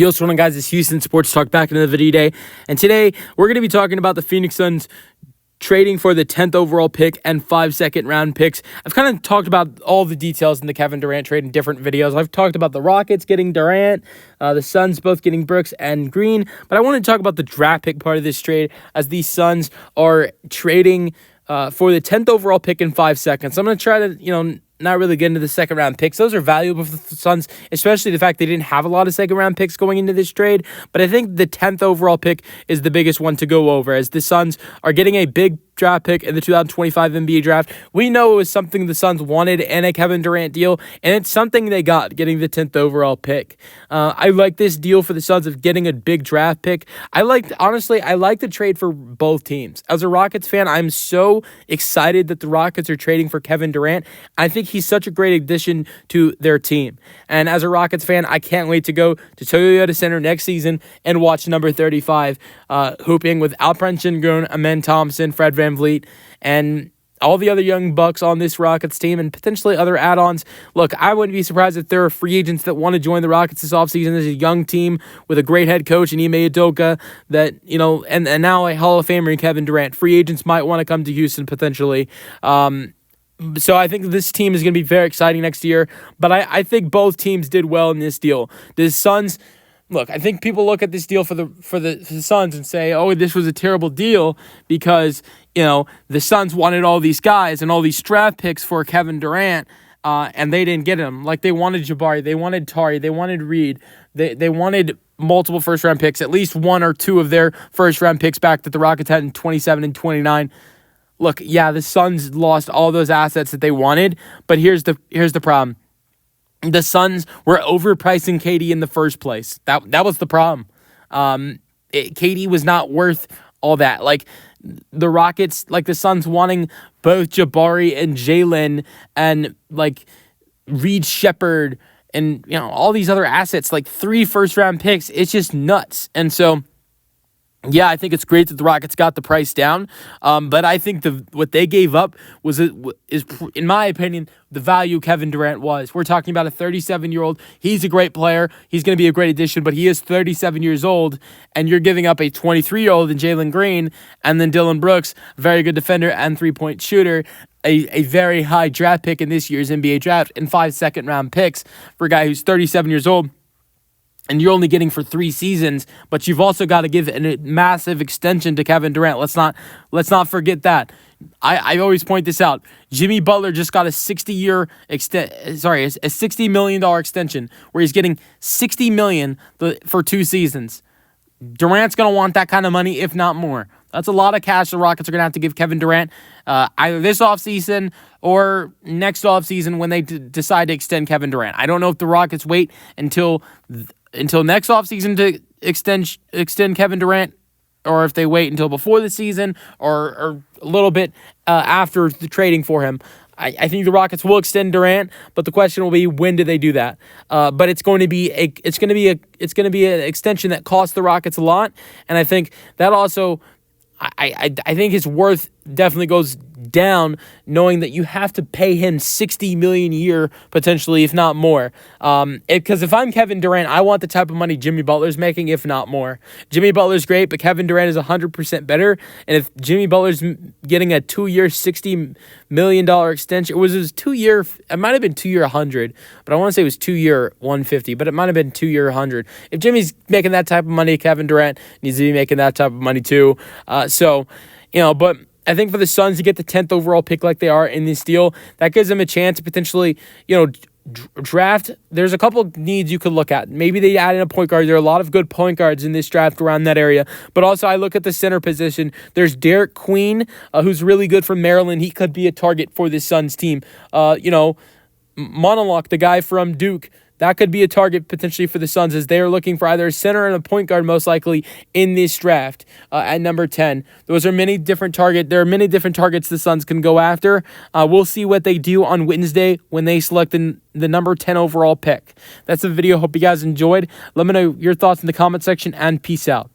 Yo, what's going on, guys? It's Houston Sports Talk back into the video day. And today, we're going to be talking about the Phoenix Suns trading for the 10th overall pick and 5 second-round picks. I've kind of talked about all the details in the Kevin Durant trade in different videos. I've talked about the Rockets getting Durant, the Suns both getting Brooks and Green. But I want to talk about the draft pick part of this trade as the Suns are trading for the 10th overall pick in 5 seconds. I'm going to try to, not really get into the second-round picks. Those are valuable for the Suns, especially the fact they didn't have a lot of second-round picks going into this trade. But I think the 10th overall pick is the biggest one to go over, as the Suns are getting a big draft pick in the 2025 NBA draft. We know it was something the Suns wanted in a Kevin Durant deal, and it's something they got, getting the 10th overall pick. I like this deal for the Suns of getting a big draft pick. I like the trade for both teams. As a Rockets fan, I'm so excited that the Rockets are trading for Kevin Durant. I think he's such a great addition to their team. And as a Rockets fan, I can't wait to go to Toyota Center next season and watch number 35 hooping with Alperen Sengun, Amen Thompson, Fred VanVleet, and all the other young bucks on this Rockets team and potentially other add-ons. Look, I wouldn't be surprised if there are free agents that want to join the Rockets this offseason. There's a young team with a great head coach in Ime Udoka that, and now a Hall of Famer in Kevin Durant. Free agents might want to come to Houston potentially. So I think this team is going to be very exciting next year. But I think both teams did well in this deal. The Suns, look, I think people look at this deal for the Suns and say, oh, this was a terrible deal because, the Suns wanted all these guys and all these draft picks for Kevin Durant, and they didn't get him. Like, they wanted Jabari, they wanted Tari, they wanted Reed, they wanted multiple first-round picks, at least one or two of their first-round picks back that the Rockets had in 27 and 29. Look, yeah, the Suns lost all those assets that they wanted, but here's the problem. The Suns were overpricing KD in the first place. That was the problem. KD was not worth all that. Like, the Rockets, like the Suns wanting both Jabari and Jalen and, like, Reed Shepherd and, all these other assets, like 3 first-round picks. It's just nuts. And so, yeah, I think it's great that the Rockets got the price down, but I think what they gave up is, in my opinion, the value Kevin Durant was. We're talking about a 37-year-old. He's a great player. He's going to be a great addition, but he is 37 years old, and you're giving up a 23-year-old in Jalen Green, and then Dillon Brooks, very good defender and three-point shooter, a very high draft pick in this year's NBA draft, and 5 second-round picks for a guy who's 37 years old. And you're only getting for 3 seasons, but you've also got to give a massive extension to Kevin Durant. Let's not forget that. I always point this out. Jimmy Butler just got a $60 million extension where he's getting $60 million for 2 seasons. Durant's going to want that kind of money, if not more. That's a lot of cash the Rockets are going to have to give Kevin Durant either this offseason or next offseason when they decide to extend Kevin Durant. I don't know if the Rockets wait until next offseason to extend Kevin Durant, or if they wait until before the season or a little bit after the trading for him. I think the Rockets will extend Durant, but the question will be, when do they do that? But it's going to be an extension that costs the Rockets a lot, and I think that also I think his worth definitely goes down, knowing that you have to pay him $60 million a year, potentially, if not more. Because if I'm Kevin Durant, I want the type of money Jimmy Butler's making, if not more. Jimmy Butler's great, but Kevin Durant is 100% better. And if Jimmy Butler's getting a 2-year, $60 million extension, it was 2-year, it might have been 2-year 100, but I want to say it was 2-year 150, but it might have been 2-year 100. If Jimmy's making that type of money, Kevin Durant needs to be making that type of money too. But I think for the Suns to get the 10th overall pick like they are in this deal, that gives them a chance to potentially, draft. There's a couple needs you could look at. Maybe they add in a point guard. There are a lot of good point guards in this draft around that area. But also, I look at the center position. There's Derek Queen, who's really good from Maryland. He could be a target for this Suns team. Monolok, the guy from Duke, that could be a target potentially for the Suns, as they are looking for either a center and a point guard most likely in this draft at number 10. Those are many different targets. There are many different targets the Suns can go after. We'll see what they do on Wednesday when they select the number 10 overall pick. That's the video. Hope you guys enjoyed. Let me know your thoughts in the comment section, and peace out.